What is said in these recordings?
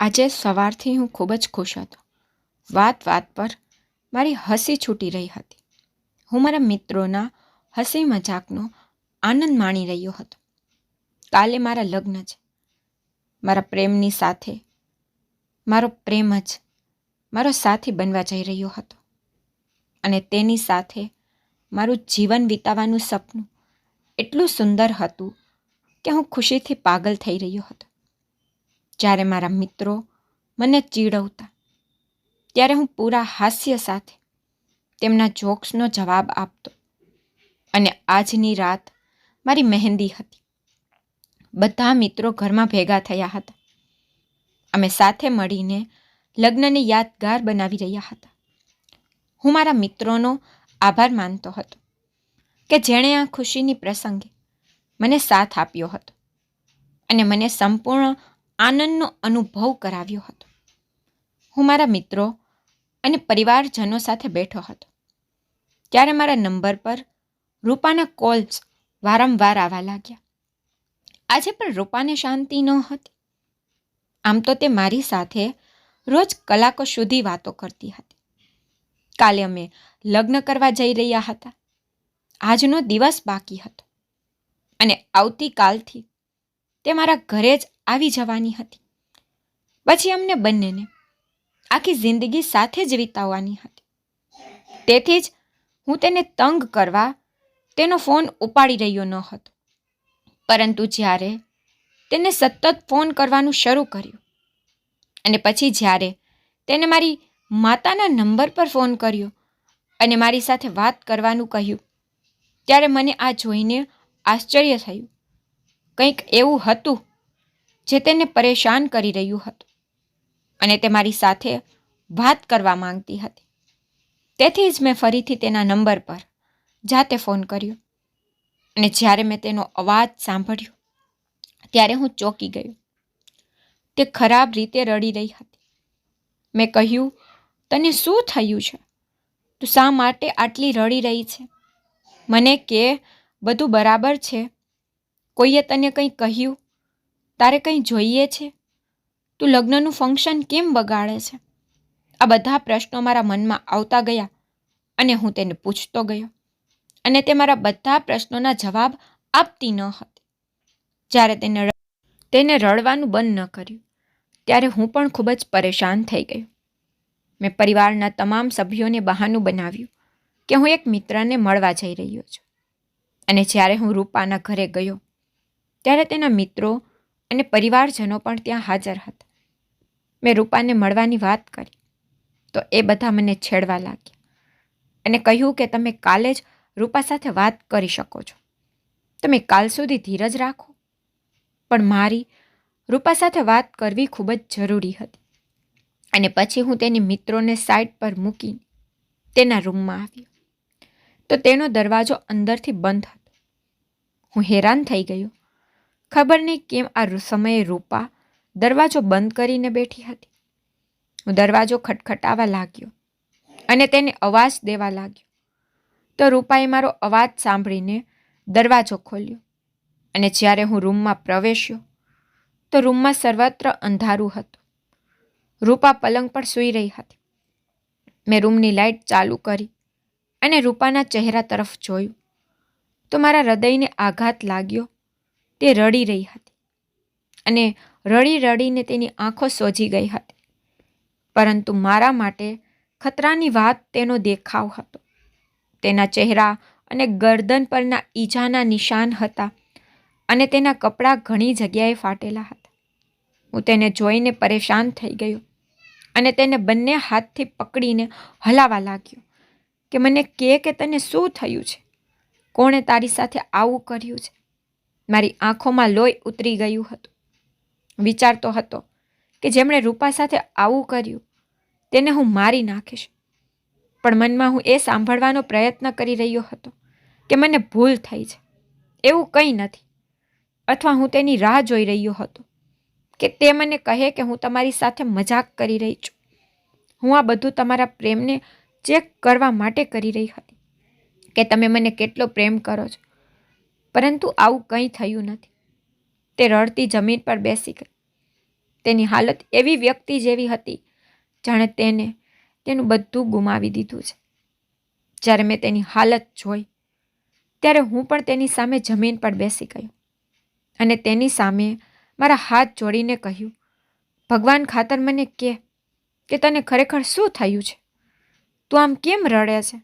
આજે સવારથી હું ખૂબ જ ખુશ હતો. વાત વાત પર મારી હસી છૂટી રહી હતી. હું મારા મિત્રોના હસી મજાકનો આનંદ માણી રહ્યો હતો. કાલે મારા લગ્ન છે. મારા પ્રેમની સાથે મારો પ્રેમ જ મારો સાથી બનવા જઈ રહ્યો હતો અને તેની સાથે મારું જીવન વિતાવવાનું સપનું એટલું સુંદર હતું કે હું ખુશીથી પાગલ થઈ રહ્યો હતો. જ્યારે મારા મિત્રો મને ચીડવતા ત્યારે હું પૂરા હાસ્ય સાથે તેમના જોક્સનો જવાબ આપતો. અને આજની રાત મારી મહેંદી હતી. બધા મિત્રો ઘરમાં ભેગા થયા હતા. અમે સાથે મળીને લગ્નને યાદગાર બનાવી રહ્યા હતા. હું મારા મિત્રોનો આભાર માનતો હતો કે જેણે આ ખુશીની પ્રસંગે મને સાથ આપ્યો હતો અને મને સંપૂર્ણ આનંદનો અનુભવ કરાવ્યો હતો. હું મારા મિત્રો અને પરિવારજનો સાથે બેઠો હતો ત્યારે મારા નંબર પર રૂપાના કોલ્સ વારંવાર આવવા લાગ્યા. આજે પણ રૂપાને શાંતિ ન હતી. આમ તો તે મારી સાથે રોજ કલાકો સુધી વાતો કરતી હતી. કાલે અમે લગ્ન કરવા જઈ રહ્યા હતા. આજનો દિવસ બાકી હતો અને આવતીકાલથી તે મારા ઘરે જ આવી જવાની હતી. પછી અમને બંનેને આખી જિંદગી સાથે જ વિતાવવાની હતી. તેથી જ હું તેને તંગ કરવા તેનો ફોન ઉપાડી રહ્યો ન હતો. પરંતુ જ્યારે તેને સતત ફોન કરવાનું શરૂ કર્યું અને પછી જ્યારે તેને મારી માતાના નંબર પર ફોન કર્યો અને મારી સાથે વાત કરવાનું કહ્યું ત્યારે મને આ જોઈને આશ્ચર્ય થયું. કંઈક એવું હતું જે તેને પરેશાન કરી રહ્યું હતું અને તે મારી સાથે વાત કરવા માંગતી હતી. તેથી જ મેં ફરીથી તેના નંબર પર જાતે ફોન કર્યો અને જ્યારે મેં તેનો અવાજ સાંભળ્યો ત્યારે હું ચોંકી ગયો. તે ખરાબ રીતે રડી રહી હતી. મેં કહ્યું, તને શું થયું છે? તું શા માટે આટલી રડી રહી છે? મને કે બધું બરાબર છે? કોઈએ તને કંઈ કહ્યું? તારે કંઈ જોઈએ છે? તું લગ્નનું ફંક્શન કેમ બગાડે છે? આ બધા પ્રશ્નો મારા મનમાં આવતા ગયા અને હું તેને પૂછતો ગયો અને તે મારા બધા પ્રશ્નોના જવાબ આપતી ન હતી. જ્યારે તેને રડવાનું બંધ ન કર્યું ત્યારે હું પણ ખૂબ જ પરેશાન થઈ ગયો. મેં પરિવારના તમામ સભ્યોને બહાનું બનાવ્યું કે હું એક મિત્રને મળવા જઈ રહ્યો છું. અને જ્યારે હું રૂપાના ઘરે ગયો ત્યારે તેના મિત્રો અને પરિવારજનો પણ ત્યાં હાજર હતા. મેં રૂપાને મળવાની વાત કરી તો એ બધા મને છેડવા લાગ્યા અને કહ્યું કે તમે કાલે જ રૂપા સાથે વાત કરી શકો છો. તમે કાલ સુધી ધીરજ રાખો. પણ મારી રૂપા સાથે વાત કરવી ખૂબ જ જરૂરી હતી. અને પછી હું તેની મિત્રોને સાઈડ પર મૂકીને તેના રૂમમાં આવ્યો તો તેનો દરવાજો અંદરથી બંધ હતો. હું હેરાન થઈ ગયો. ખબર નહીં કેમ આ સમયે રૂપા દરવાજો બંધ કરીને બેઠી હતી. હું દરવાજો ખટખટાવા લાગ્યો અને તેને અવાજ દેવા લાગ્યો તો રૂપાએ મારો અવાજ સાંભળીને દરવાજો ખોલ્યો અને જ્યારે હું રૂમમાં પ્રવેશ્યો તો રૂમમાં સર્વત્ર અંધારું હતું. રૂપા પલંગ પર સૂઈ રહી હતી. મેં રૂમની લાઇટ ચાલુ કરી અને રૂપાના ચહેરા તરફ જોયું તો મારા હૃદયને આઘાત લાગ્યો. તે રડી રહી હતી અને રડી રડીને તેની આંખો સોજી ગઈ હતી. પરંતુ મારા માટે ખતરાની વાત તેનો દેખાવ હતો. તેના ચહેરા અને ગરદન પરના ઈજાના નિશાન હતા અને તેના કપડાં ઘણી જગ્યાએ ફાટેલા હતા. હું તેને જોઈને પરેશાન થઈ ગયો અને તેને બંને હાથથી પકડીને હલાવા લાગ્યો કે મને કે તને શું થયું છે? કોણે તારી સાથે આવું કર્યું છે? મારી આંખોમાં લોહી ઉતરી ગયું હતું. વિચારતો હતો કે જેમણે રૂપા સાથે આવું કર્યું તેને હું મારી નાખીશ. પણ મનમાં હું એ સાંભળવાનો પ્રયત્ન કરી રહ્યો હતો કે મને ભૂલ થઈ છે, એવું કંઈ નથી. અથવા હું તેની રાહ જોઈ રહ્યો હતો કે તે મને કહે કે હું તમારી સાથે મજાક કરી રહી છું. હું આ બધું તમારા પ્રેમને ચેક કરવા માટે કરી રહી હતી કે તમે મને કેટલો પ્રેમ કરો છો. પરંતુ આવું કંઈ થયું નથી. તે રડતી જમીન પર બેસી ગઈ તેની હાલત એવી વ્યક્તિ જેવી હતી જાણે તેનું બધું ગુમાવી દીધું છે. જ્યારે મેં તેની હાલત જોઈ ત્યારે હું પણ તેની સામે જમીન પર બેસી ગયો અને તેની સામે મારા હાથ જોડીને કહ્યું, ભગવાન ખાતર મને કે તને ખરેખર શું થયું છે? તું આમ કેમ રડે છે?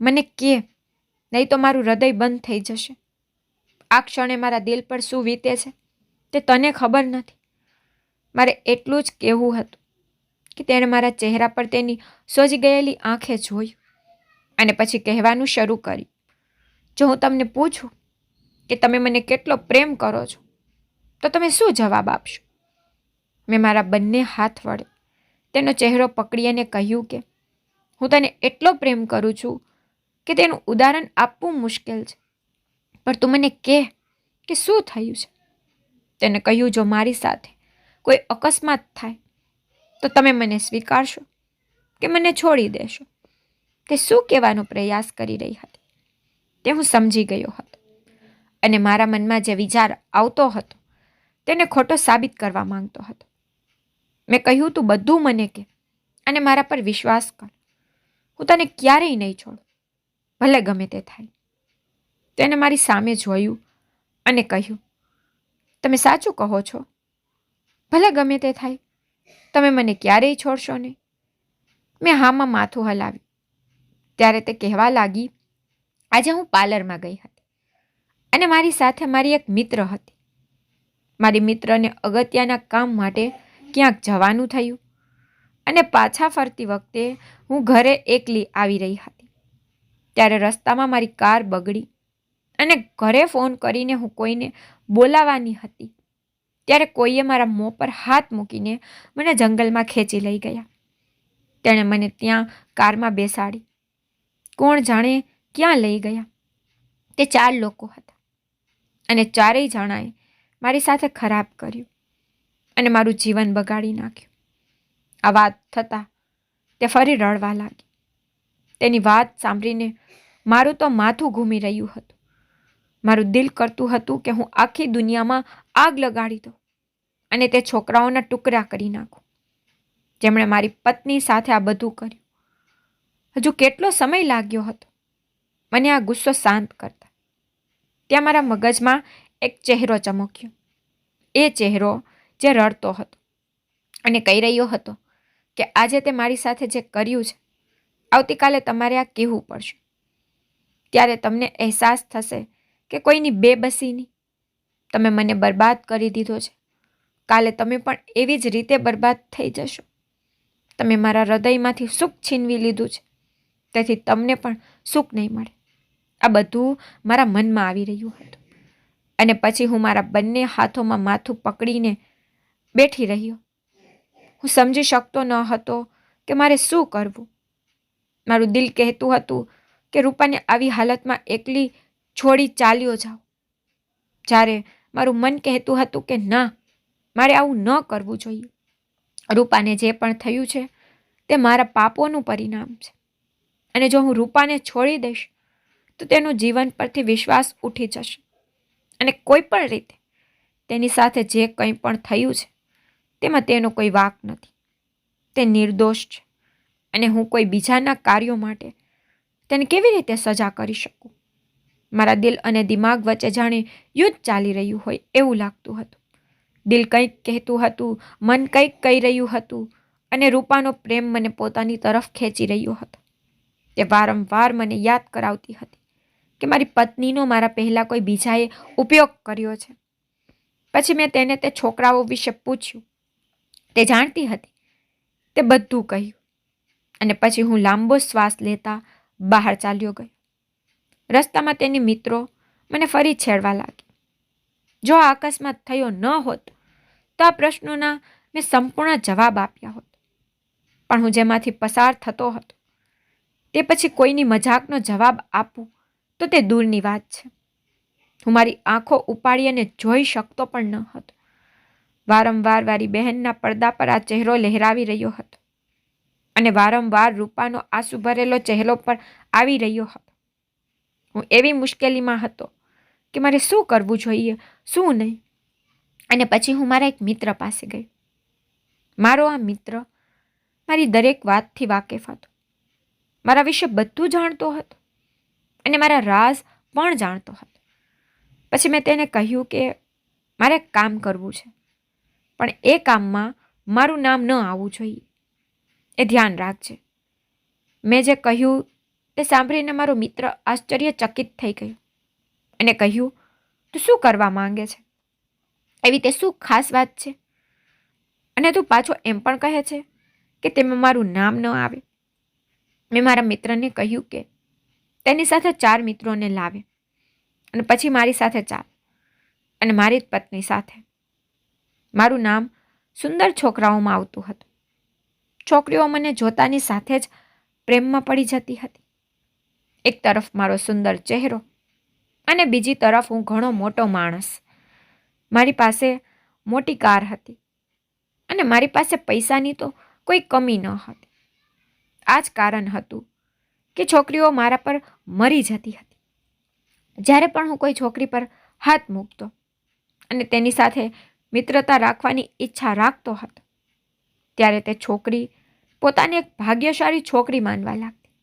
મને કે, નહીં તો મારું હૃદય બંધ થઈ જશે. આ ક્ષણે મારા દિલ પર શું વીતે છે તે તને ખબર નથી. મારે એટલું જ કહેવું હતું કે તેણે મારા ચહેરા પર તેની સોજી ગયેલી આંખે જોયું અને પછી કહેવાનું શરૂ કર્યું, જો હું તમને પૂછું કે તમે મને કેટલો પ્રેમ કરો છો તો તમે શું જવાબ આપશો? મેં મારા બંને હાથ વડે તેનો ચહેરો પકડી અને કહ્યું કે હું તને એટલો પ્રેમ કરું છું કે તેનું ઉદાહરણ આપવું મુશ્કેલ છે, પણ તું મને કે શું થયું છે? તેને કહ્યું, જો મારી સાથે કોઈ અકસ્માત થાય તો તમે મને સ્વીકારશો કે મને છોડી દેશો? તે શું કહેવાનો પ્રયાસ કરી રહી હતી તે હું સમજી ગયો હતો અને મારા મનમાં જે વિચાર આવતો હતો તેને ખોટો સાબિત કરવા માંગતો હતો. મેં કહ્યું, તું બધું મને કે અને મારા પર વિશ્વાસ કર. હું તને ક્યારેય નહીં છોડું, ભલે ગમે તે થાય. તેને મારી સામે જોયું અને કહ્યું, તમે સાચું કહો છો? ભલે ગમે તે થાય, તમે મને ક્યારેય છોડશો નહીં? મેં હામાં માથું હલાવ્યું. ત્યારે તે કહેવા લાગી, આજે હું પાર્લરમાં ગઈ હતી અને મારી સાથે મારી એક મિત્ર હતી. મારી મિત્રને અગત્યના કામ માટે ક્યાંક જવાનું થયું અને પાછા ફરતી વખતે હું ઘરે એકલી આવી રહી હતી. ત્યારે રસ્તામાં મારી કાર બગડી અને ઘરે ફોન કરીને હું કોઈને બોલાવવાની હતી ત્યારે કોઈએ મારા મોં પર હાથ મૂકીને મને જંગલમાં ખેંચી લઈ ગયા. તેણે મને ત્યાં કારમાં બેસાડી. કોણ જાણે ક્યાં લઈ ગયા. તે 4 લોકો હતા અને ચારેય જણાએ મારી સાથે ખરાબ કર્યું અને મારું જીવન બગાડી નાખ્યું. આ વાત થતાં તે ફરી રડવા લાગી. તેની વાત સાંભળીને મારું તો માથું ઘૂમી રહ્યું હતું. મારું દિલ કરતું હતું કે હું આખી દુનિયામાં આગ લગાડી દઉં અને તે છોકરાઓના ટુકડા કરી નાખું જેમણે મારી પત્ની સાથે આ બધું કર્યું. હજુ કેટલો સમય લાગ્યો હતો મને આ ગુસ્સો શાંત કરતા. ત્યાં મારા મગજમાં એક ચહેરો ચમક્યો. એ ચહેરો જે રડતો હતો અને કહી રહ્યો હતો કે આજે તે મારી સાથે જે કર્યું છે આવતીકાલે તમારે આ કહેવું પડશે. ત્યારે તમને અહેસાસ થશે કે કોઈની બેબસીની. તમે મને બરબાદ કરી દીધો છે. કાલે તમે પણ એવી જ રીતે બરબાદ થઈ જશો. તમે મારા હૃદયમાંથી સુખ છીનવી લીધું છે, તેથી તમને પણ સુખ નહીં મળે. આ બધું મારા મનમાં આવી રહ્યું હતું અને પછી હું મારા બંને હાથોમાં માથું પકડીને બેઠી રહ્યો. હું સમજી શકતો ન હતો કે મારે શું કરવું. મારું દિલ કહેતું હતું કે રૂપાને આવી હાલતમાં એકલી છોડી ચાલ્યો જાઉં, જ્યારે મારું મન કહેતું હતું કે ના, મારે આવું ન કરવું જોઈએ. રૂપાને જે પણ થયું છે તે મારા પાપોનું પરિણામ છે અને જો હું રૂપાને છોડી દઈશ તો તેનું જીવન પરથી વિશ્વાસ ઉઠી જશે અને કોઈ પણ રીતે તેની સાથે જે કંઈ પણ થયું છે તેમાં તેનો કોઈ વાંક નથી. તે નિર્દોષ છે અને હું કોઈ બીજાના કાર્યો માટે તેને કેવી રીતે સજા કરી શકું? મારા દિલ અને દિમાગ વચ્ચે જાણે યુદ્ધ ચાલી રહ્યું હોય એવું લાગતું હતું. દિલ કંઈક કહેતું હતું, મન કંઈક કહી રહ્યું હતું અને રૂપાનો પ્રેમ મને પોતાની તરફ ખેંચી રહ્યો હતો. તે વારંવાર મને યાદ કરાવતી હતી કે મારી પત્નીનો મારા પહેલાં કોઈ બીજાએ ઉપયોગ કર્યો છે. પછી મેં તેને તે છોકરાઓ વિશે પૂછ્યું. તે જાણતી હતી. તે બધું કહ્યું અને પછી હું લાંબો શ્વાસ લેતા બહાર ચાલ્યો ગયો. રસ્તામાં તેની મિત્રો મને ફરી છેડવા લાગી. જો આ અકસ્માત થયો ન હોત તો આ પ્રશ્નોના મેં સંપૂર્ણ જવાબ આપ્યા હોત, પણ હું જેમાંથી પસાર થતો હતો તે પછી કોઈની મજાકનો જવાબ આપું તો તે દૂરની વાત છે. હું મારી આંખો ઉપાડી અને જોઈ શકતો પણ ન હતો. વારંવાર મારી બહેનના પડદા પર આ ચહેરો લહેરાવી રહ્યો હતો અને વારંવાર રૂપાનો આંસુ ભરેલો ચહેરો પર આવી રહ્યો હતો. હું એવી મુશ્કેલીમાં હતો કે મારે શું કરવું જોઈએ, શું નહીં. અને પછી હું મારા એક મિત્ર પાસે ગઈ. મારો આ મિત્ર મારી દરેક વાતથી વાકેફ હતો, મારા વિશે બધું જાણતો હતો અને મારા રાઝ પણ જાણતો હતો. પછી મેં તેને કહ્યું કે મારે એક કામ કરવું છે, પણ એ કામમાં મારું નામ ન આવવું જોઈએ, એ ધ્યાન રાખજે. મેં જે કહ્યું તે સાંભળીને મારો મિત્ર આશ્ચર્યચકિત થઈ ગયો અને કહ્યું, તું શું કરવા માંગે છે? એવી તે શું ખાસ વાત છે? અને તું પાછો એમ પણ કહે છે કે તેમાં મારું નામ ન આવે. મેં મારા મિત્રને કહ્યું કે તેની સાથે 4 મિત્રોને લાવે અને પછી મારી સાથે ચાલ અને મારી જ પત્ની સાથે. મારું નામ સુંદર છોકરાઓમાં આવતું હતું. છોકરીઓ મને જોતાની સાથે જ પ્રેમમાં પડી જતી હતી. એક તરફ મારો સુંદર ચહેરો અને બીજી તરફ હું ઘણો મોટો માણસ. મારી પાસે મોટી કાર હતી અને મારી પાસે પૈસાની તો કોઈ કમી ન હતી. આ જ કારણ હતું કે છોકરીઓ મારા પર મરી જતી હતી. જ્યારે પણ હું કોઈ છોકરી પર હાથ મૂકતો અને તેની સાથે મિત્રતા રાખવાની ઈચ્છા રાખતો હતો, ત્યારે તે છોકરી પોતાની એક ભાગ્યશાળી છોકરી માનવા લાગતી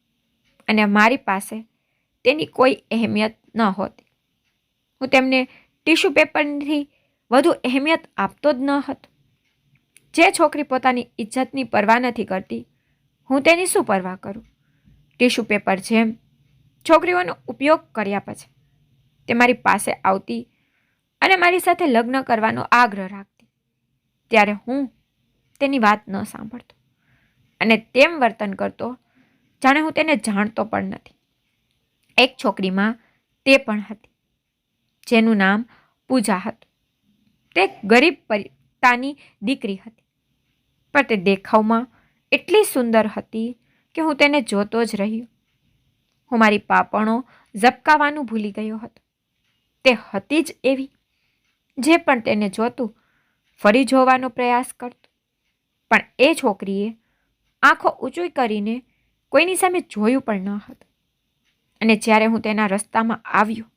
અને મારી પાસે તેની કોઈ અહેમિયત ન હોતી. હું તેમને ટીશ્યુ પેપરથી વધુ અહેમિયત આપતો જ ન હતો. જે છોકરી પોતાની ઇજ્જતની પરવા નથી કરતી, હું તેની શું પરવા કરું? ટીશ્યુ પેપર જેમ છોકરીઓનો ઉપયોગ કર્યા પછી તે મારી પાસે આવતી અને મારી સાથે લગ્ન કરવાનો આગ્રહ રાખતી, ત્યારે હું તેની વાત ન સાંભળતો અને તેમ વર્તન કરતો જાણે હું તેને જાણતો પણ નથી. એક છોકરીમાં તે પણ હતી જેનું નામ પૂજા હતું. તે ગરીબ પિતાની દીકરી હતી, પણ તે દેખાવમાં એટલી સુંદર હતી કે હું તેને જોતો જ રહ્યો. હું મારી પાપણો ઝબકાવવાનું ભૂલી ગયો હતો. તે હતી જ એવી, જે પણ તેને જોતું ફરી જોવાનો પ્રયાસ કરતું. પણ એ છોકરીએ આંખો ઊંચી કરીને કોઈની સામે જોયું પણ ન હતું. અને જ્યારે હું તેના રસ્તામાં આવ્યો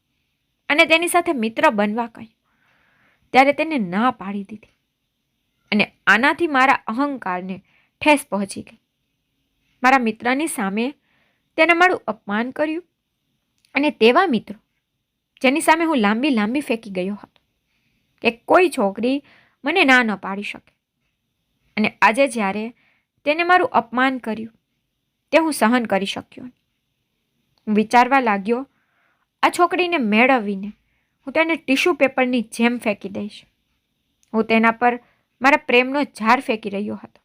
અને તેની સાથે મિત્ર બનવા કહ્યું, ત્યારે તેને ના પાડી દીધી. અને આનાથી મારા અહંકારને ઠેસ પહોંચી ગઈ. મારા મિત્રની સામે તેને મારું અપમાન કર્યું અને તેવા મિત્રો જેની સામે હું લાંબી ફેંકી ગયો હતો કે કોઈ છોકરી મને ના ન પાડી શકે. અને આજે જ્યારે તેને મારું અપમાન કર્યું તે હું સહન કરી શક્યો. હું વિચારવા લાગ્યો, આ છોકરીને મેળવીને હું તેને ટીશ્યુ પેપરની જેમ ફેંકી દઈશ. હું તેના પર મારા પ્રેમનો ઝાર ફેંકી રહ્યો હતો.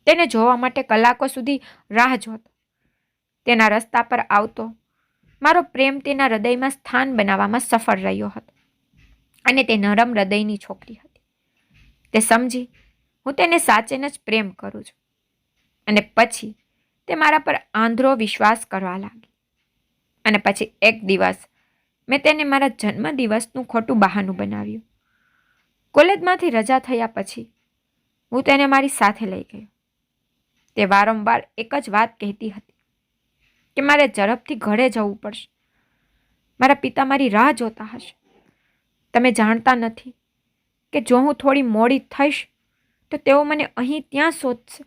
તેને જોવા માટે કલાકો સુધી રાહ જોતો. તેના રસ્તા પર આવતો મારો પ્રેમ તેના હૃદયમાં સ્થાન બનાવવામાં સફળ રહ્યો હતો. અને તે નરમ હૃદયની છોકરી હતી. તે સમજી હું તેને સાચેને જ પ્રેમ કરું છું. અને પછી તે મારા પર આંધળો વિશ્વાસ કરવા લાગી. અને પછી એક દિવસ મેં તેને મારા જન્મદિવસનું ખોટું બહાનું બનાવ્યું. કોલેજમાંથી રજા થયા પછી હું તેને મારી સાથે લઈ ગયો. તે વારંવાર એક જ વાત કહેતી હતી કે મારે ઝડપથી ઘરે જવું પડશે. મારા પિતા મારી રાહ જોતા હશે. તમે જાણતા નથી કે જો હું થોડી મોડી થઈશ તો તેઓ મને અહીં ત્યાં શોધશે.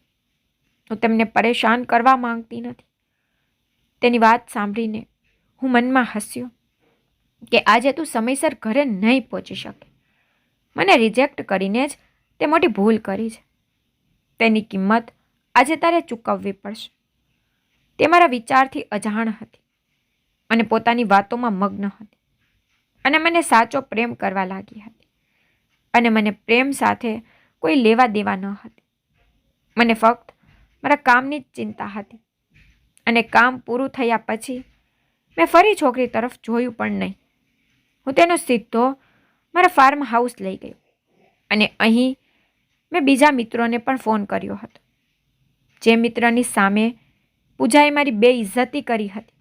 હું તેમને પરેશાન કરવા માંગતી નથી. તેની વાત સાંભળીને હું મનમાં હસ્યો કે આજે તું સમયસર ઘરે નહીં પહોંચી શકે. મને રિજેક્ટ કરીને જ તે મોટી ભૂલ કરી છે. તેની કિંમત આજે તારે ચૂકવવી પડશે. તે મારા વિચારથી અજાણ હતી અને પોતાની વાતોમાં મગ્ન હતી અને મને સાચો પ્રેમ કરવા લાગી હતી. અને મને પ્રેમ સાથે કોઈ લેવા દેવા ન હતી. મને ફક્ત મારા કામની જ ચિંતા હતી. અને કામ પૂરું થયા પછી મેં ફરી છોકરી તરફ જોયું પણ નહીં. હું તેનો સીધો મારા ફાર્મ હાઉસ લઈ ગયો અને અહીં મેં બીજા મિત્રોને પણ ફોન કર્યો હતો. જે મિત્રની સામે પૂજાએ મારી બેઇજ્જતી કરી હતી,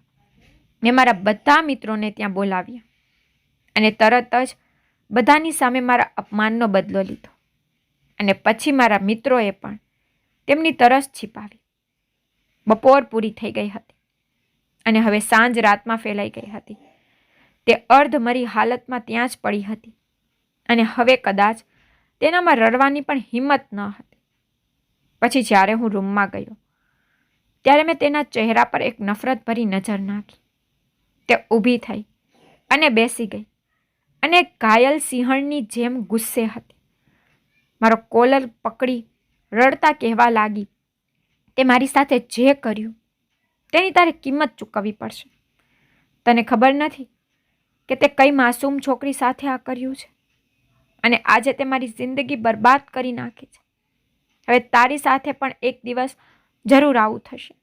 મેં મારા બધા મિત્રોને ત્યાં બોલાવ્યા અને તરત જ બધાની સામે મારા અપમાનનો બદલો લીધો. અને પછી મારા મિત્રોએ પણ તેમની તરસ છીપાવી. બપોર પૂરી થઈ ગઈ હતી અને હવે સાંજ રાતમાં ફેલાઈ ગઈ હતી. તે અર્ધમરી હાલતમાં ત્યાં જ પડી હતી અને હવે કદાચ તેનામાં રડવાની પણ હિંમત ન હતી. પછી જ્યારે હું રૂમમાં ગયો ત્યારે મેં તેના ચહેરા પર એક નફરતભરી નજર નાખી. તે ઊભી થઈ અને બેસી ગઈ અને એક ઘાયલ સિંહણની જેમ ગુસ્સે હતી. મારો કોલર પકડી રડતા કહેવા લાગી, તે મારી સાથે જે કર્યું તેની તારે કિંમત ચૂકવવી પડશે. તને ખબર નથી કે તે કઈ માસૂમ છોકરી સાથે આ કર્યું છે અને આજે તે મારી જિંદગી બરબાદ કરી નાખી છે. હવે તારી સાથે પણ એક દિવસ જરૂર આવું થશે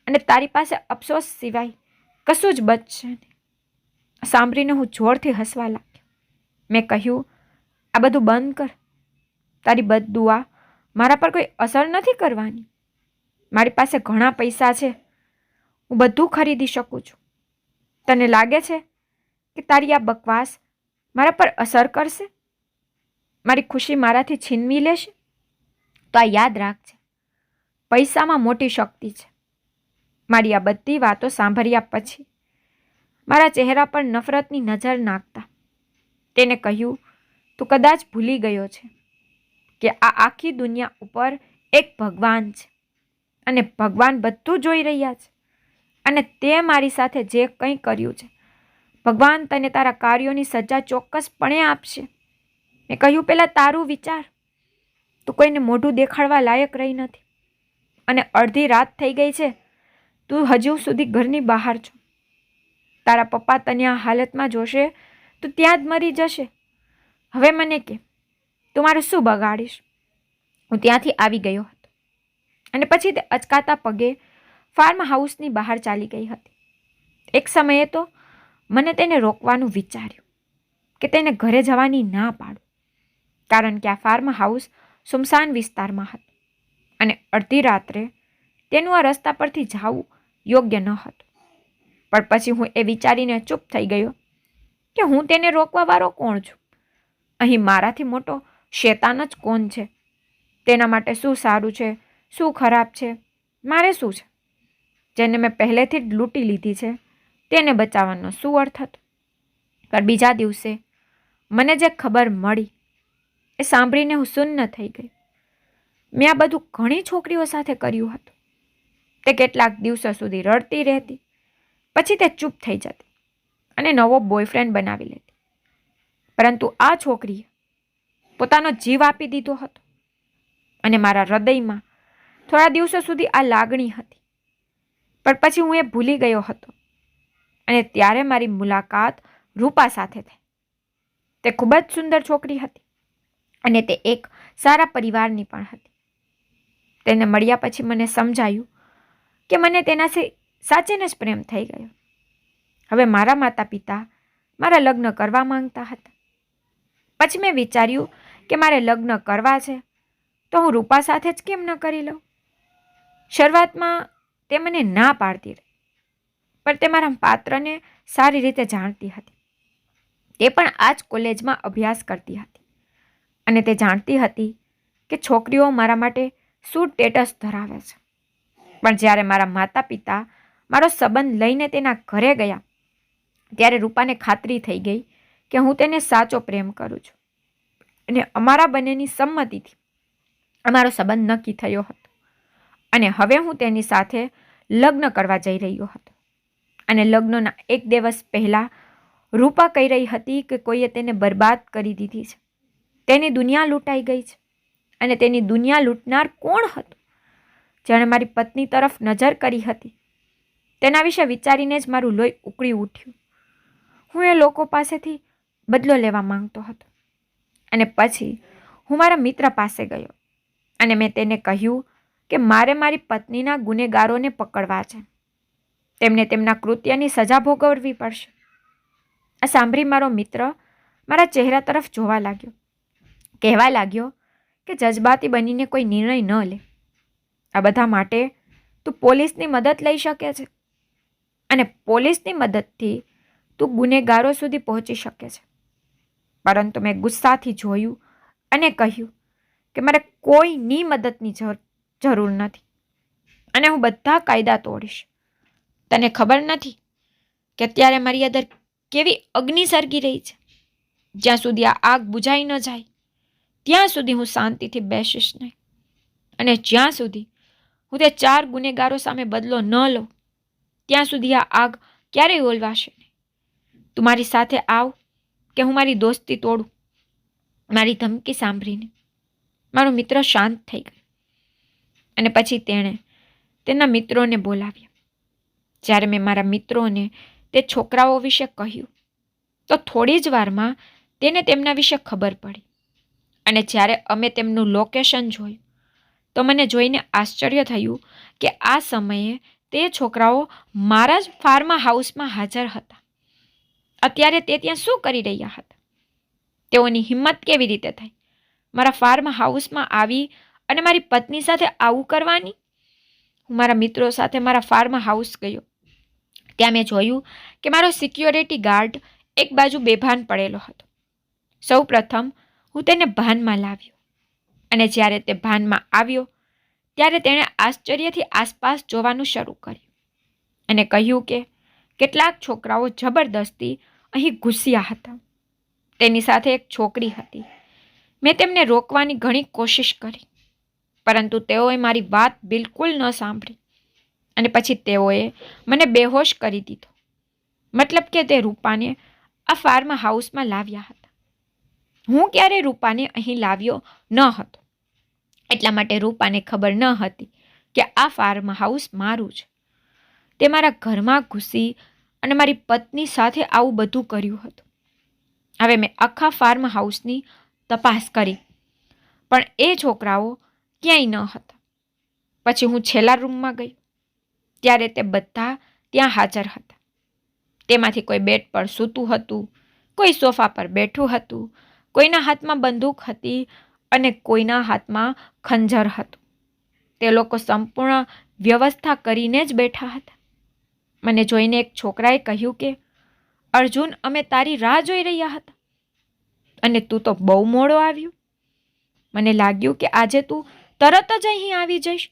અને તારી પાસે અફસોસ સિવાય કશું જ બચશે નહીં. સાંભળીને હું જોરથી હસવા લાગ્યો. મેં કહ્યું, આ બધું બંધ કર. તારી બદદુઆ મારા પર કોઈ અસર નથી કરવાની. મારી પાસે ઘણા પૈસા છે, હું બધું ખરીદી શકું છું. તને લાગે છે કે તારી આ બકવાસ મારા પર અસર કરશે, મારી ખુશી મારાથી છીનવી લેશે? તો આ યાદ રાખજે, પૈસામાં મોટી શક્તિ છે. મારી આ બધી વાતો સાંભળ્યા પછી મારા ચહેરા પર નફરતની નજર નાખતા તેને કહ્યું, તું કદાચ ભૂલી ગયો છે કે આ આખી દુનિયા ઉપર એક ભગવાન છે અને ભગવાન બધું જોઈ રહ્યા છે અને તે મારી સાથે જે કંઈ કર્યું છે, ભગવાન તને તારા કાર્યોની સજા ચોક્કસપણે આપશે. મેં કહ્યું, પહેલાં તારું વિચાર. તું કોઈને મોઢું દેખાડવા લાયક રહી નથી અને અડધી રાત થઈ ગઈ છે, તું હજુ સુધી ઘરની બહાર છો. તારા પપ્પા તને આ હાલતમાં જોશે તો ત્યાં જ મરી જશે. હવે મને કે તું મારું શું બગાડીશ? હું ત્યાંથી આવી ગયો હતો અને પછી તે અચકાતા પગે ફાર્મ હાઉસની બહાર ચાલી ગઈ હતી. એક સમયે તો મને તેને રોકવાનું વિચાર્યું કે તેને ઘરે જવાની ના પાડું, કારણ કે આ ફાર્મ હાઉસ સુમસાન વિસ્તારમાં હતું અને અડધી રાત્રે તેનું આ રસ્તા પરથી જવું યોગ્ય ન હતું. પણ પછી હું એ વિચારીને ચૂપ થઈ ગયો કે હું તેને રોકવાવાળો કોણ છું? અહીં મારાથી મોટો શેતાન જ કોણ છે? તેના માટે શું સારું છે, શું ખરાબ છે, મારે શું છે? જેને મેં પહેલેથી જ લૂંટી લીધી છે તેને બચાવવાનો શું અર્થ હતો? પણ બીજા દિવસે મને જે ખબર મળી એ સાંભળીને હું શૂન્ય થઈ ગઈ. મેં આ બધું ઘણી છોકરીઓ સાથે કર્યું હતું. તે કેટલાક દિવસો સુધી રડતી રહેતી, પછી તે ચૂપ થઈ જતી અને નવો બોયફ્રેન્ડ બનાવી લેતી. પરંતુ આ છોકરીએ પોતાનો જીવ આપી દીધો હતો અને મારા હૃદયમાં થોડા દિવસો સુધી આ લાગણી હતી. પણ પછી હું એ ભૂલી ગયો હતો અને ત્યારે મારી મુલાકાત રૂપા સાથે થઈ. તે ખૂબ જ સુંદર છોકરી હતી અને તે એક સારા પરિવારની પણ હતી. તેને મળ્યા પછી મને સમજાયું કે મને તેનાથી સાચેને જ પ્રેમ થઈ ગયો. હવે મારા માતા પિતા મારા લગ્ન કરવા માંગતા હતા. પછી મેં વિચાર્યું કે મારે લગ્ન કરવા છે તો હું રૂપા સાથે જ કેમ ન કરી લઉં. શરૂઆતમાં તે મને ના પાડતી રહી, પણ તે મારા પાત્રને સારી રીતે જાણતી હતી. તે પણ આ જ કોલેજમાં અભ્યાસ કરતી હતી અને તે જાણતી હતી કે છોકરીઓ મારા માટે શું સ્ટેટસ ધરાવે છે. પણ જ્યારે મારા માતા પિતા મારો સંબંધ લઈને તેના ઘરે ગયા ત્યારે રૂપાને ખાતરી થઈ ગઈ કે હું તેને સાચો પ્રેમ કરું છું અને અમારા બંનેની સંમતિથી અમારો સંબંધ નક્કી થયો હતો અને હવે હું તેની સાથે લગ્ન કરવા જઈ રહ્યો હતો. અને લગ્નના એક દિવસ પહેલાં રૂપા કહી રહી હતી કે કોઈએ તેને બરબાદ કરી દીધી છે, તેની દુનિયા લૂંટાઈ ગઈ છે. અને તેની દુનિયા લૂંટનાર કોણ હતું? જેણે મારી પત્ની તરફ નજર કરી હતી. તેના વિશે વિચારીને જ મારું લોહી ઉકળી ઉઠ્યું. હું એ લોકો પાસેથી બદલો લેવા માંગતો હતો અને પછી હું મારા મિત્ર પાસે ગયો અને મેં તેને કહ્યું કે મારે મારી પત્નીના ગુનેગારોને પકડવા છે. તેમને તેમના કૃત્યની સજા ભોગવવી પડશે. આ સાંભળી મારો મિત્ર મારા ચહેરા તરફ જોવા લાગ્યો. કહેવા લાગ્યો કે જજબાતી બનીને કોઈ નિર્ણય ન લે. આ બધા માટે તું પોલીસની મદદ લઈ શકે છે અને પોલીસની મદદથી તું ગુનેગારો સુધી પહોંચી શકે છે. પરંતુ મેં ગુસ્સાથી જોયું અને કહ્યું કે મારે કોઈની મદદની જરૂર નથી અને હું બધા કાયદા તોડીશ. તને ખબર નથી કે અત્યારે મારી અંદર કેવી અગ્નિ સળગી રહી છે. જ્યાં સુધી આ આગ બુઝાઈ ન જાય ત્યાં સુધી હું શાંતિથી બેસીશ નહીં અને જ્યાં સુધી હું તે 4 ગુનેગારો સામે બદલો ન લઉં ત્યાં સુધી આ આગ ક્યારેય ઓલવાશે નહીં. તું મારી સાથે આવ કે હું મારી દોસ્તી તોડું. મારી ધમકી સાંભળીને મારો મિત્ર શાંત થઈ ગયો અને પછી તેણે તેના મિત્રોને બોલાવ્યા. જ્યારે મેં મારા મિત્રોને તે છોકરાઓ વિશે કહ્યું તો થોડી જ વારમાં તેને તેમના વિશે ખબર પડી. અને જ્યારે અમે તેમનું લોકેશન જોયું તો મને જોઈને આશ્ચર્ય થયું કે આ સમયે તે છોકરાઓ મારા જ ફાર્મ હાઉસમાં હાજર હતા. અત્યારે તે ત્યાં શું કરી રહ્યા હતા? તેઓની હિંમત કેવી રીતે થઈ મારા ફાર્મ હાઉસમાં આવી અને મારી પત્ની સાથે આવું કરવાની? હું મારા મિત્રો સાથે મારા ફાર્મ હાઉસ ગયો. ત્યાં મેં જોયું કે મારો સિક્યોરિટી ગાર્ડ એક બાજુ બેભાન પડેલો હતો. સૌ પ્રથમ હું તેને ભાનમાં લાવ્યો અને જ્યારે તે ભાનમાં આવ્યો ત્યારે તેણે આશ્ચર્યથી આસપાસ જોવાનું શરૂ કર્યું અને કહ્યું કે કેટલાક છોકરાઓ જબરદસ્તી અહીં ઘૂસ્યા હતા. તેની સાથે એક છોકરી હતી. મેં તેમને રોકવાની ઘણી કોશિશ કરી પરંતુ તેઓએ મારી વાત બિલકુલ ન સાંભળી અને પછી તેઓએ મને બેહોશ કરી દીધો. મતલબ કે તે રૂપાને આ ફાર્મ હાઉસમાં લાવ્યા હતા. હું ક્યારેય રૂપાને અહીં લાવ્યો ન હતો. એટલા માટે રૂપાને ખબર ન હતી કે આ ફાર્મ હાઉસ મારું છે. તે મારા ઘરમાં ઘૂસી અને મારી પત્ની સાથે આવું બધું કર્યું હતું. હવે મેં આખા ફાર્મ હાઉસની તપાસ કરી પણ એ છોકરાઓ ક્યાંય ન હતા. પછી હું છેલ્લા રૂમમાં ગઈ ત્યારે તે બધા ત્યાં હાજર હતા. તેમાંથી કોઈ બેડ પર સૂતું હતું, કોઈ સોફા પર બેઠું હતું, કોઈના હાથમાં બંદૂક હતી અને કોઈના હાથમાં ખંજર હતું. તે લોકો સંપૂર્ણ વ્યવસ્થા કરીને જ બેઠા હતા. મને જોઈને એક છોકરાએ કહ્યું કે અર્જુન, અમે તારી રાહ જોઈ રહ્યા હતા અને તું તો બહુ મોડો આવ્યો. મને લાગ્યું કે આજે તું તરત જ અહીં આવી જઈશ.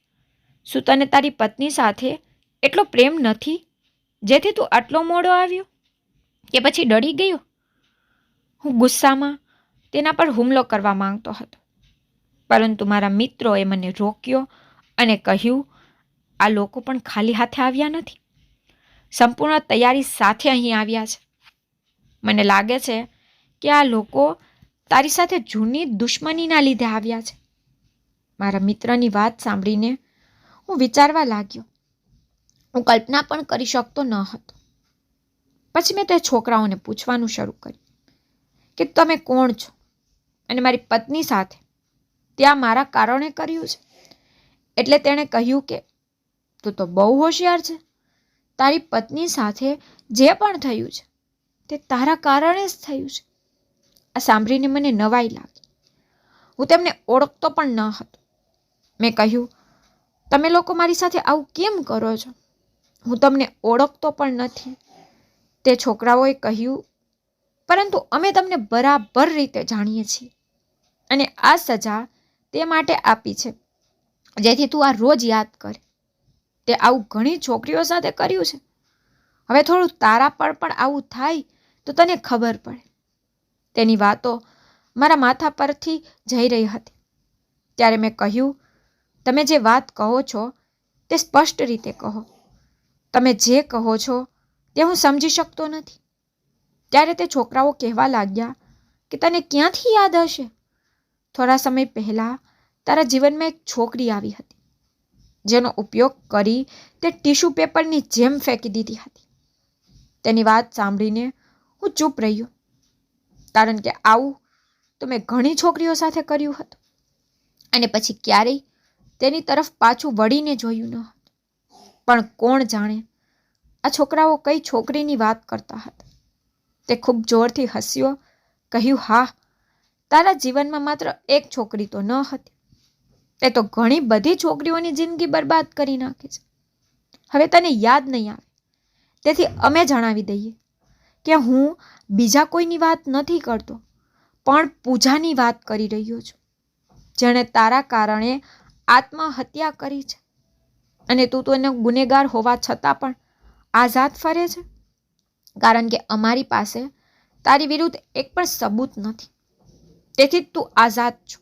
શું તને તારી પત્ની સાથે એટલો પ્રેમ નથી જેથી તું આટલો મોડો આવ્યો? કે પછી ડરી ગયો? હું ગુસ્સામાં તેના પર હુમલો કરવા માંગતો હતો પરંતુ મારા મિત્રોએ મને રોક્યો અને કહ્યું, આ લોકો પણ ખાલી હાથે આવ્યા નથી. સંપૂર્ણ તૈયારી સાથે અહીં આવ્યા છે. મને લાગે છે કે આ લોકો તારી સાથે જૂની દુશ્મનીના લીધે આવ્યા છે. મારા મિત્રની વાત સાંભળીને હું વિચારવા લાગ્યો. હું કલ્પના પણ કરી શકતો ન હતો. પછી મેં તે છોકરાઓને પૂછવાનું શરૂ કર્યું કે તમે કોણ છો અને મારી પત્ની સાથે ત્યાં મારા કારણે કર્યું છે. એટલે તેણે કહ્યું કે તું તો બહુ હોશિયાર છે. તારી પત્ની સાથે જે પણ થયું છે તે તારા કારણે જ થયું છે. આ સાંભળીને મને નવાઈ લાગી. હું તેમને ઓળખતો પણ ન હતો. મેં કહ્યું, તમે લોકો મારી સાથે આવું કેમ કરો છો? હું તમને ઓળખતો પણ નથી. તે છોકરાઓએ કહ્યું, પરંતુ અમે તમને બરાબર રીતે જાણીએ છીએ અને આ સજા તે માટે આપી છે જેથી તું આ રોજ યાદ કરે. તે આવું ઘણી છોકરીઓ સાથે કર્યું છે. હવે થોડું તારા પર પણ આવું થાય તો તને ખબર પડે. તેની વાતો મારા માથા પરથી જઈ રહી હતી. ત્યારે મેં કહ્યું, તમે જે વાત કહો છો તે સ્પષ્ટ રીતે કહો. તમે જે કહો છો તે હું સમજી શકતો નથી. ત્યારે તે છોકરાઓ કહેવા લાગ્યા કે તને ક્યાંથી યાદ હશે? થોડા સમય પહેલાં તારા જીવનમાં એક છોકરી આવી હતી જેનો ઉપયોગ કરી તે ટીશ્યુ પેપરની જેમ ફેંકી દીધી હતી. તેની વાત સાંભળીને હું ચૂપ રહ્યો કારણ કે આવું તો મેં ઘણી છોકરીઓ સાથે કર્યું હતું અને પછી ક્યારેય તેની તરફ પાછું વળીને જોયું ન હતું. પણ કોણ જાણે આ છોકરાઓ કઈ છોકરીની વાત કરતા હતા. તે ખૂબ જોરથી હસ્યો, કહ્યું, હા, તારા જીવનમાં માત્ર એક છોકરી તો ન હતી. તે તો ઘણી બધી છોકરીઓની જિંદગી બરબાદ કરી નાખી છે. હવે તને યાદ નહીં આવે તેથી અમે જણાવી દઈએ કે હું બીજા કોઈની વાત નથી કરતો પણ પૂજાની વાત કરી રહ્યો છું, જેણે તારા કારણે આત્મહત્યા કરી છે અને તું તો એનો ગુનેગાર હોવા છતાં પણ આઝાદ ફરે છે કારણ કે અમારી પાસે તારી વિરુદ્ધ એક પણ સબૂત નથી. તેથી તું આઝાદ છો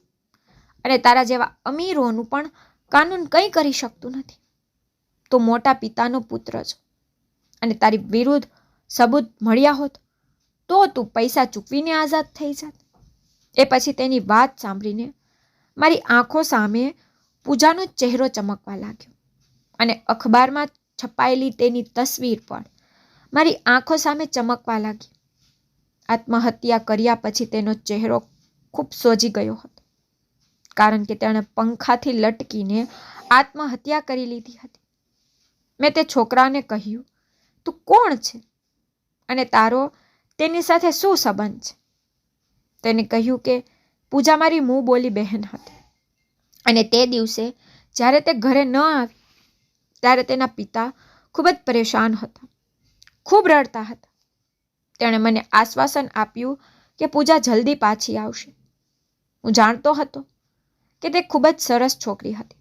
અને તારા જેવા અમીરોનું પણ કાનૂન કંઈ કરી શકતું નથી. તું મોટા પિતાનો પુત્ર છો અને તારી વિરુદ્ધ સબૂત મળ્યા હોત તો તું પૈસા ચૂકવીને આઝાદ થઈ જાત. એ પછી તેની વાત સાંભળીને મારી આંખો સામે પૂજાનો ચહેરો ચમકવા લાગ્યો અને અખબારમાં છપાયેલી તેની તસવીર પણ મારી આંખો સામે ચમકવા લાગી. આત્મહત્યા કર્યા પછી તેનો ચહેરો ખૂબ સોજી ગયો હતો, કારણ કે તેણે પંખાથી લટકીને આત્મહત્યા કરી લીધી હતી. મેં તે છોકરાને કહ્યું, તું કોણ છે અને તારો તેની સાથે શું સંબંધ છે? તેને કહ્યું કે પૂજા મારી મું બોલી બહેન હતી અને તે દિવસે જ્યારે તે ઘરે ન આવી ત્યારે તેના પિતા ખૂબ જ પરેશાન હતા, ખૂબ રડતા હતા. તેણે મને આશ્વાસન આપ્યું કે પૂજા જલ્દી પાછી આવશે. હું જાણતો હતો કે તે ખૂબ જ સરસ છોકરી હતી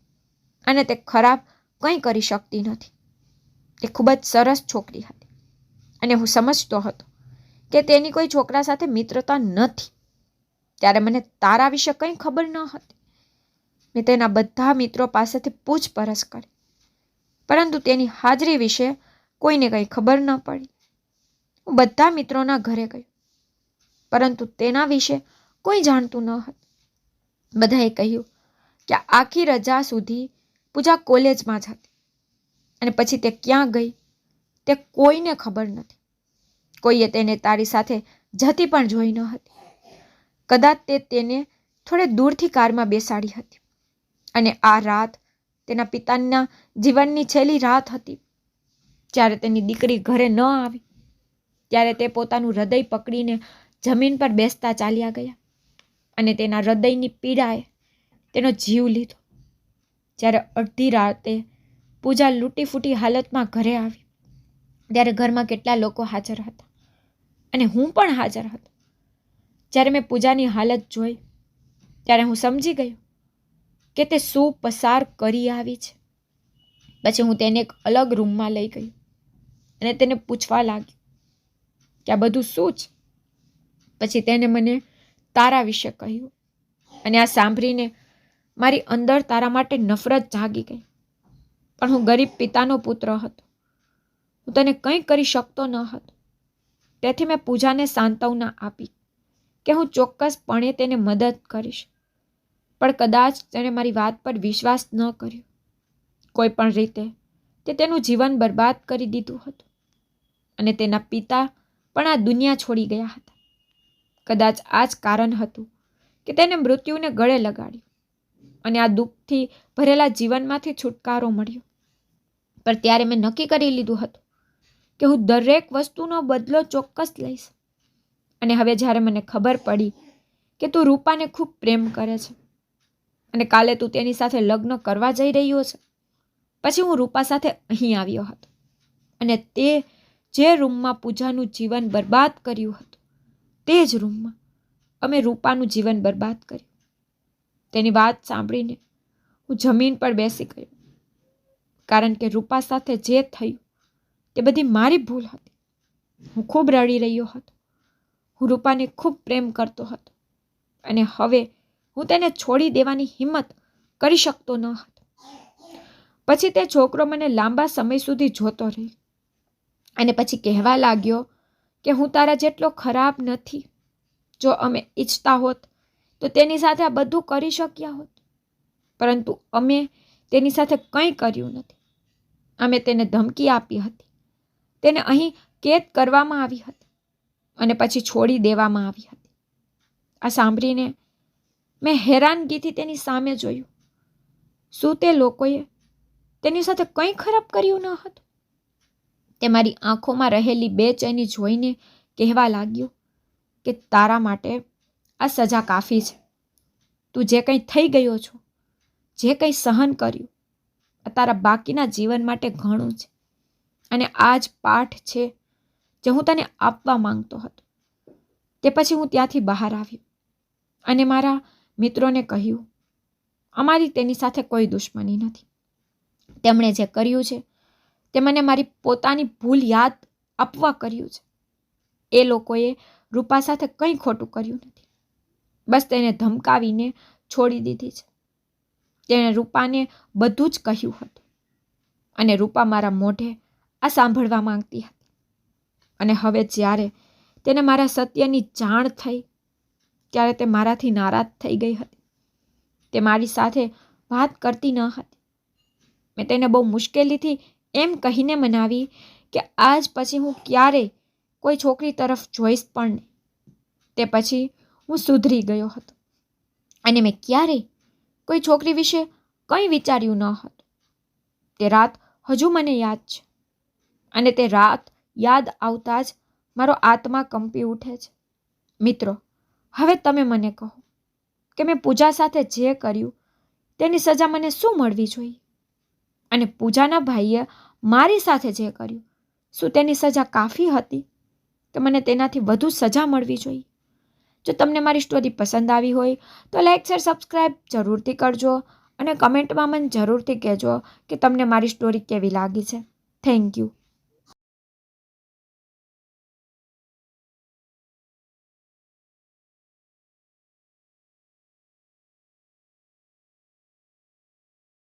અને તે ખરાબ કંઈ કરી શકતી નથી. તે ખૂબ જ સરસ છોકરી હતી અને હું સમજતો હતો કે તેની કોઈ છોકરા સાથે મિત્રતા નથી. ત્યારે મને તારા વિશે કંઈ ખબર ન હતી. મેં તેના બધા મિત્રો પાસેથી પૂછપરછ કરી, પરંતુ તેની હાજરી વિશે કોઈને કંઈ ખબર ન પડી. હું બધા મિત્રોના ઘરે ગયો, પરંતુ તેના વિશે કોઈ જાણતું ન હતું. બધાએ કહ્યું કે આખી રજા સુધી પૂજા કોલેજમાં જ હતી અને પછી તે ક્યાં ગઈ તે કોઈને ખબર નથી. કોઈએ તેને તારી સાથે જતી પણ જોઈ ન હતી. કદાચ તે તેને થોડે દૂરથી કારમાં બેસાડી હતી અને આ રાત તેના પિતાના જીવનની છેલ્લી રાત હતી. જ્યારે તેની દીકરી ઘરે ન આવી ત્યારે તે પોતાનું હૃદય પકડીને જમીન પર બેસતા ચાલ્યા ગયા અને તેના હૃદયની પીડાએ તેનો જીવ લીધો. જ્યારે અડધી રાતે પૂજા લૂંટી ફૂટી હાલતમાં ઘરે આવી ત્યારે ઘરમાં કેટલા લોકો હાજર હતા અને હું પણ હાજર હતો. જ્યારે મેં પૂજાની હાલત જોઈ ત્યારે હું સમજી ગયો કે તે શું પસાર કરી આવી છે. પછી હું તેને એક અલગ રૂમમાં લઈ ગઈ અને તેને પૂછવા લાગી કે આ બધું શું છે. પછી તેને મને તારા વિશે કહ્યું અને આ સાંભળીને મારી અંદર તારા માટે નફરત જાગી ગઈ. પણ હું ગરીબ પિતાનો પુત્ર હતો, હું તને કંઈ કરી શકતો ન હતો. તેથી મેં પૂજાને સાંત્વના આપી કે હું ચોક્કસપણે તેને મદદ કરીશ, પણ કદાચ તેણે મારી વાત પર વિશ્વાસ ન કર્યો. કોઈ પણ રીતે તે તેનું જીવન બરબાદ કરી દીધું હતું અને તેના પિતા પણ આ દુનિયા છોડી ગયા હતા. કદાચ આ જ કારણ હતું કે તેને મૃત્યુને ગળે લગાડ્યું અને આ દુઃખથી ભરેલા જીવનમાંથી છુટકારો મળ્યો. પણ ત્યારે મેં નક્કી કરી લીધું હતું કે હું દરેક વસ્તુનો બદલો ચોક્કસ લઈશ. અને હવે જ્યારે મને ખબર પડી કે તું રૂપાને ખૂબ પ્રેમ કરે છે અને કાલે તું તેની સાથે લગ્ન કરવા જઈ રહ્યો છે, પછી હું રૂપા સાથે અહીં આવ્યો હતો અને તે જે રૂમમાં પૂજાનું જીવન બરબાદ કર્યું હતું તે જ રૂમમાં અમે રૂપાનું જીવન બરબાદ કર્યું. તેની વાત સાંભળીને હું જમીન પર બેસી ગયો, કારણ કે રૂપા સાથે જે થયું તે બધી મારી ભૂલ હતી. હું ખૂબ રડી રહ્યો હતો. હું રૂપાને ખૂબ પ્રેમ કરતો હતો અને હવે હું તેને છોડી દેવાની હિંમત કરી શકતો ન હતો. પછી તે છોકરો મને લાંબા સમય સુધી જોતો રહ્યો અને પછી કહેવા લાગ્યો કે હું તારા જેટલો ખરાબ નથી. જો અમે ઈચ્છતા હોત તો તેની સાથે આ બધું કરી શક્યા હોત, પરંતુ અમે તેની સાથે કંઈ કર્યું નથી. અમે તેને ધમકી આપી હતી, તેને અહીં કેદ કરવામાં આવી હતી અને પછી છોડી દેવામાં આવી હતી. આ સાંભળીને મેં હેરાનગીથી તેની સામે જોયું. શું તે લોકોએ તેની સાથે કંઈ ખરાબ કર્યું ન હતું? તે મારી આંખોમાં રહેલી બેચેની જોઈને કહેવા લાગ્યો કે તારા માટે આ સજા કાફી છે. તું જે કંઈ થઈ ગયો છો, જે કંઈ સહન કર્યું, આ તારા બાકીના જીવન માટે ઘણું છે અને આ જ પાઠ છે જે હું તને આપવા માંગતો હતો. તે પછી હું ત્યાંથી બહાર આવ્યો અને મારા મિત્રોને કહ્યું, અમારી તેની સાથે કોઈ દુશ્મની નથી. તેમણે જે કર્યું છે તે મને મારી પોતાની ભૂલ યાદ આપવા કર્યું છે. એ લોકોએ રૂપા સાથે કંઈ ખોટું કર્યું નથી, બસ તેને ધમકાવીને છોડી દીધી છે. તેણે રૂપાને બધું જ કહ્યું હતું અને રૂપા મારા મોઢે આ સાંભળવા માંગતી હતી. અને હવે જ્યારે તેને મારા સત્યની જાણ થઈ ત્યારે તે મારાથી નારાજ થઈ ગઈ હતી. તે મારી સાથે વાત કરતી ન હતી. મેં તેને બહુ મુશ્કેલીથી એમ કહીને મનાવી કે આજ પછી હું ક્યારેય કોઈ છોકરી તરફ જોઈશ પણ નહીં. તે પછી હું સુધરી ગયો હતો અને મેં ક્યારેય કોઈ છોકરી વિશે કંઈ વિચાર્યું ન હતું. તે રાત હજુ મને યાદ છે અને તે રાત યાદ આવતા જ મારો આત્મા કંપી ઉઠે છે. મિત્રો, હવે તમે મને કહો કે મેં પૂજા સાથે જે કર્યું તેની સજા મને શું મળવી જોઈએ? અને પૂજાના ભાઈએ મારી સાથે જે કર્યું શું તેની સજા કાફી હતી કે મને તેનાથી વધુ સજા મળવી જોઈએ? જો તમને મારી સ્ટોરી પસંદ આવી હોય તો લાઈક શેર સબસ્ક્રાઈબ જરૂરથી કરજો અને કમેન્ટમાં મને જરૂરથી કહેજો કે તમને મારી સ્ટોરી કેવી લાગી છે. Thank you.